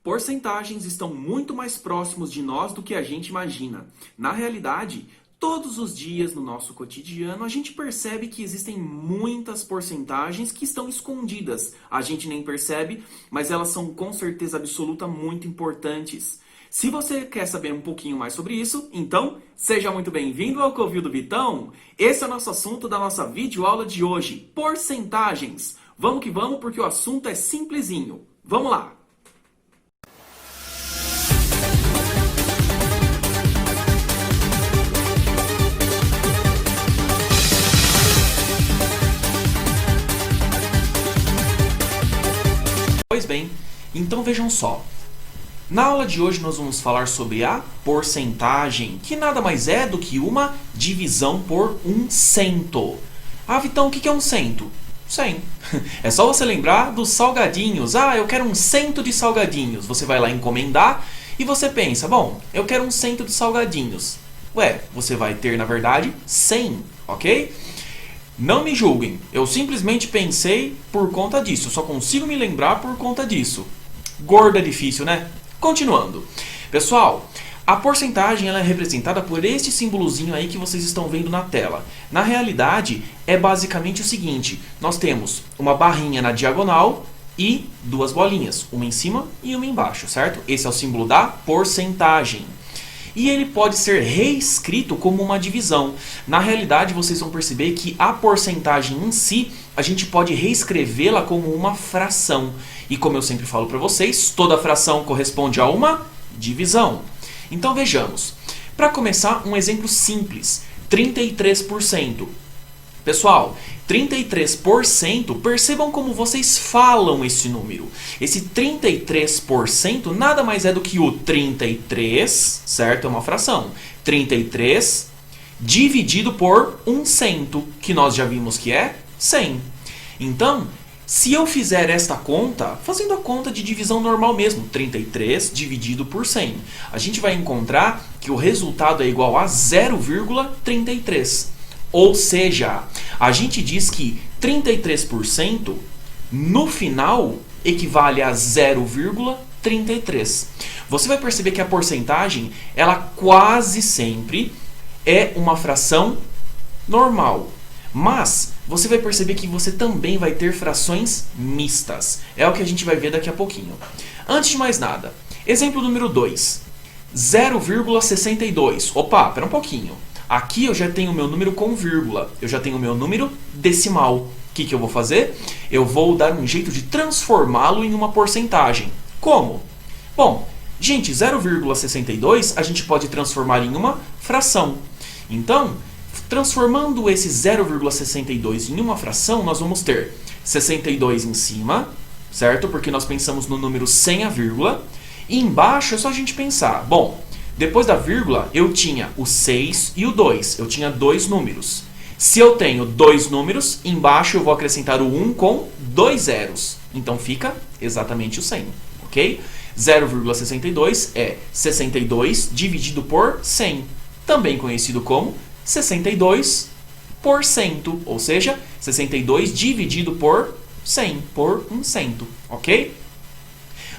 Porcentagens estão muito mais próximos de nós do que a gente imagina. Na realidade, todos os dias no nosso cotidiano a gente percebe que existem muitas porcentagens que estão escondidas. A gente nem percebe, mas elas são com certeza absoluta muito importantes. Se você quer saber um pouquinho mais sobre isso, então seja muito bem-vindo ao Covil do Vitão. Esse é o nosso assunto da nossa videoaula de hoje, porcentagens. Vamos que vamos, porque o assunto é simplesinho. Vamos lá! Pois bem, então vejam só. Na aula de hoje nós vamos falar sobre a porcentagem, que nada mais é do que uma divisão por 100. Ah, Vitão, o que é 100? 100. É só você lembrar dos salgadinhos. Ah, eu quero 100 de salgadinhos. Você vai lá encomendar e você pensa, bom, eu quero 100 de salgadinhos. Ué, você vai ter, na verdade, 100, ok? Não me julguem, eu simplesmente pensei por conta disso, eu só consigo me lembrar por conta disso. Gordo é difícil, né? Continuando. Pessoal, a porcentagem ela é representada por este símbolozinho aí que vocês estão vendo na tela. Na realidade, é basicamente o seguinte, nós temos uma barrinha na diagonal e duas bolinhas, uma em cima e uma embaixo, certo? Esse é o símbolo da porcentagem. E ele pode ser reescrito como uma divisão. Na realidade, vocês vão perceber que a porcentagem em si, a gente pode reescrevê-la como uma fração. E como eu sempre falo para vocês, toda fração corresponde a uma divisão. Então vejamos. Para começar, um exemplo simples. 33%. Pessoal, 33%, percebam como vocês falam esse número. Esse 33% nada mais é do que o 33, certo? É uma fração. 33 dividido por 100, que nós já vimos que é 100. Então, se eu fizer esta conta, fazendo a conta de divisão normal mesmo, 33 dividido por 100, a gente vai encontrar que o resultado é igual a 0,33. Ou seja, a gente diz que 33% no final equivale a 0,33. Você vai perceber que a porcentagem, ela quase sempre é uma fração normal. Mas você vai perceber que você também vai ter frações mistas. É o que a gente vai ver daqui a pouquinho. Antes de mais nada, exemplo número 2. 0,62. Opa, espera um pouquinho. Aqui eu já tenho o meu número com vírgula, eu já tenho o meu número decimal. O que eu vou fazer? Eu vou dar um jeito de transformá-lo em uma porcentagem. Como? Bom, gente, 0,62 a gente pode transformar em uma fração. Então, transformando esse 0,62 em uma fração, nós vamos ter 62 em cima, certo? Porque nós pensamos no número sem a vírgula. E embaixo é só a gente pensar, bom, depois da vírgula, eu tinha o 6 e o 2. Eu tinha dois números. Se eu tenho dois números, embaixo eu vou acrescentar o 1 com dois zeros. Então fica exatamente o 100, ok? 0,62 é 62 dividido por 100. Também conhecido como 62%, ou seja, 62 dividido por 100, por 100, ok?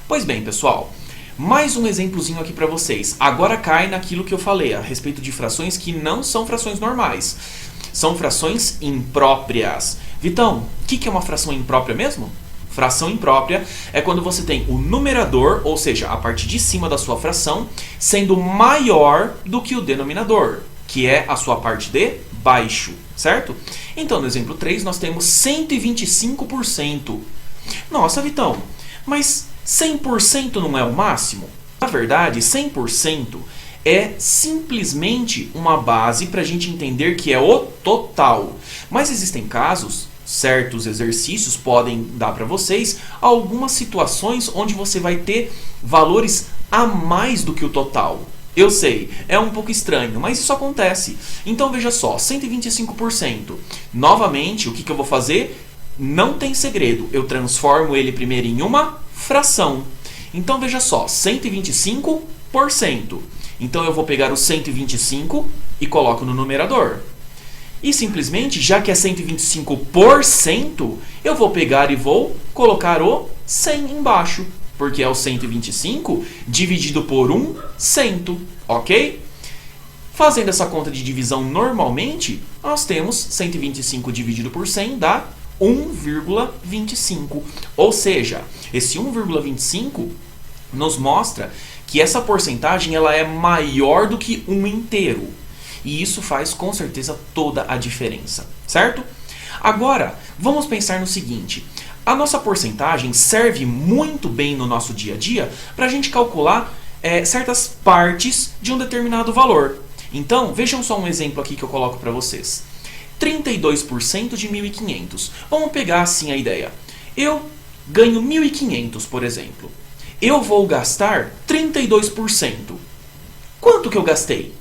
Pois bem, pessoal. Mais um exemplozinho aqui para vocês. Agora cai naquilo que eu falei a respeito de frações que não são frações normais. São frações impróprias. Vitão, o que é uma fração imprópria mesmo? Fração imprópria é quando você tem o numerador, ou seja, a parte de cima da sua fração, sendo maior do que o denominador, que é a sua parte de baixo, certo? Então, no exemplo 3, nós temos 125%. Nossa, Vitão, mas 100% não é o máximo? Na verdade, 100% é simplesmente uma base para a gente entender que é o total. Mas existem casos, certos exercícios podem dar para vocês algumas situações onde você vai ter valores a mais do que o total. Eu sei, é um pouco estranho, mas isso acontece. Então veja só, 125%. Novamente, o que eu vou fazer? Não tem segredo, eu transformo ele primeiro em uma fração. Então veja só, 125%. Então eu vou pegar o 125 e coloco no numerador. E simplesmente, já que é 125%, eu vou pegar e vou colocar o 100 embaixo. porque é o 125 dividido por 100, ok? Fazendo essa conta de divisão normalmente, nós temos 125 dividido por 100 dá 1,25. Ou seja, esse 1,25 nos mostra que essa porcentagem ela é maior do que 1 inteiro. E isso faz com certeza toda a diferença, certo? Agora, vamos pensar no seguinte. A nossa porcentagem serve muito bem no nosso dia a dia para a gente calcular certas partes de um determinado valor. Então, vejam só um exemplo aqui que eu coloco para vocês. 32% de 1.500. Vamos pegar assim a ideia. Eu ganho 1.500, por exemplo. Eu vou gastar 32%. Quanto que eu gastei?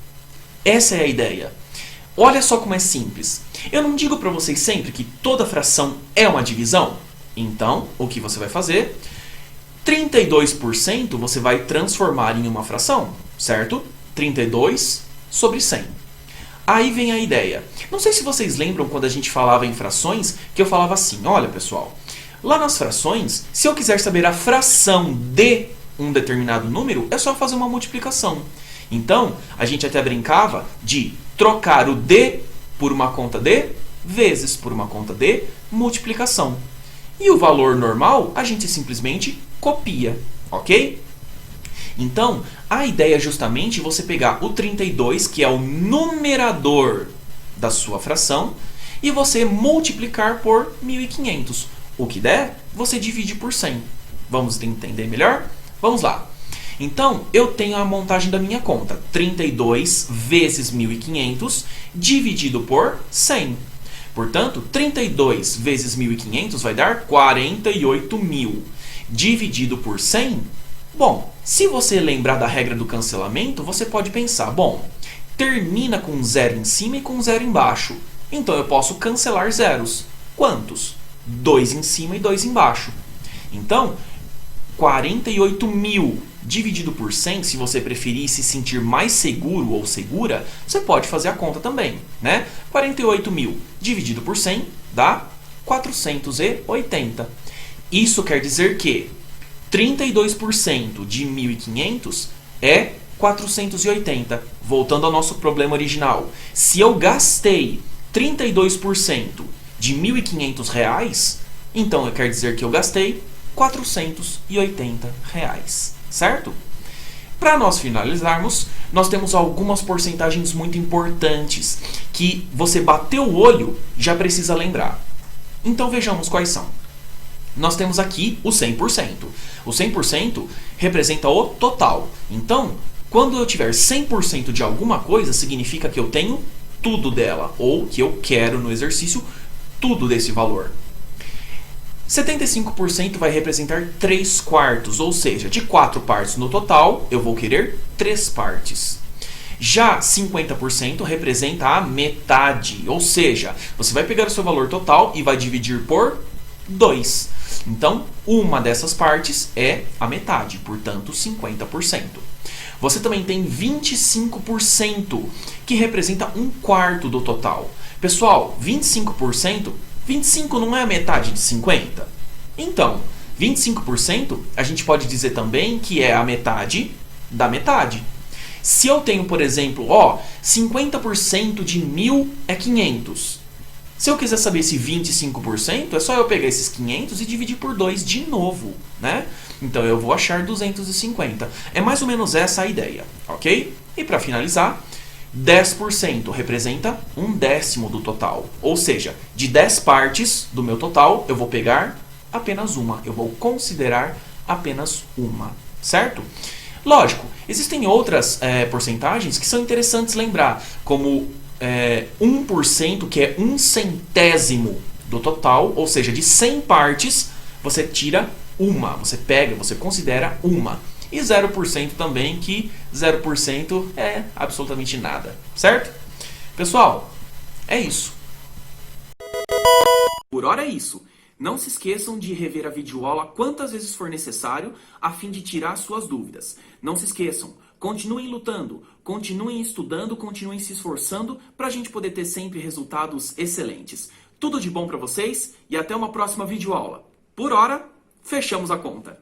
Essa é a ideia. Olha só como é simples. Eu não digo para vocês sempre que toda fração é uma divisão? Então, o que você vai fazer? 32% você vai transformar em uma fração, certo? 32 sobre 100. Aí vem a ideia. Não sei se vocês lembram quando a gente falava em frações, que eu falava assim, olha pessoal, lá nas frações, se eu quiser saber a fração de um determinado número, é só fazer uma multiplicação. Então, a gente até brincava de trocar o de por uma conta de vezes por uma conta de multiplicação. E o valor normal, a gente simplesmente copia, ok? Então, a ideia é justamente você pegar o 32, que é o numerador da sua fração, e você multiplicar por 1.500. O que der, você divide por 100. Vamos entender melhor? Vamos lá. Então, eu tenho a montagem da minha conta. 32 vezes 1.500 dividido por 100. Portanto, 32 vezes 1.500 vai dar 48.000. Dividido por 100, bom, se você lembrar da regra do cancelamento, você pode pensar, bom, termina com 0 em cima e com 0 embaixo. Então eu posso cancelar zeros. Quantos? 2 em cima e 2 embaixo. Então, 48.000 dividido por 100, se você preferir se sentir mais seguro ou segura, você pode fazer a conta também, né? 48.000 dividido por 100 dá 480. Isso quer dizer que 32% de 1.500 é 480. Voltando ao nosso problema original. Se eu gastei 32% de R$ 1.500, então quer dizer que eu gastei R$ 480. Certo? Para nós finalizarmos, nós temos algumas porcentagens muito importantes que você bateu o olho já precisa lembrar. Então vejamos quais são. Nós temos aqui o 100%. O 100% representa o total. Então, quando eu tiver 100% de alguma coisa, significa que eu tenho tudo dela, ou que eu quero no exercício tudo desse valor. 75% vai representar 3 quartos, ou seja, de 4 partes no total, eu vou querer 3 partes. Já 50% representa a metade, ou seja, você vai pegar o seu valor total e vai dividir por 2. Então, uma dessas partes é a metade, portanto, 50%. Você também tem 25%, que representa 1/4 do total. Pessoal, 25%, 25 não é a metade de 50? Então, 25% a gente pode dizer também que é a metade da metade. Se eu tenho, por exemplo, 50% de 1.000 é 500. Se eu quiser saber esse 25%, é só eu pegar esses 500 e dividir por 2 de novo, né? Então eu vou achar 250. É mais ou menos essa a ideia, ok? E para finalizar, 10% representa 1/10 do total. Ou seja, de 10 partes do meu total, eu vou pegar apenas uma. Eu vou considerar apenas uma, certo? Lógico, existem outras porcentagens que são interessantes lembrar, como 1%, que é 1/100º do total, ou seja, de 100 partes, você tira uma, você pega, você considera uma. E 0% também, que 0% é absolutamente nada, certo? Pessoal, é isso. Por hora é isso. Não se esqueçam de rever a videoaula quantas vezes for necessário a fim de tirar suas dúvidas. Não se esqueçam, continuem lutando, continuem estudando, continuem se esforçando para a gente poder ter sempre resultados excelentes. Tudo de bom para vocês e até uma próxima videoaula. Por hora, fechamos a conta.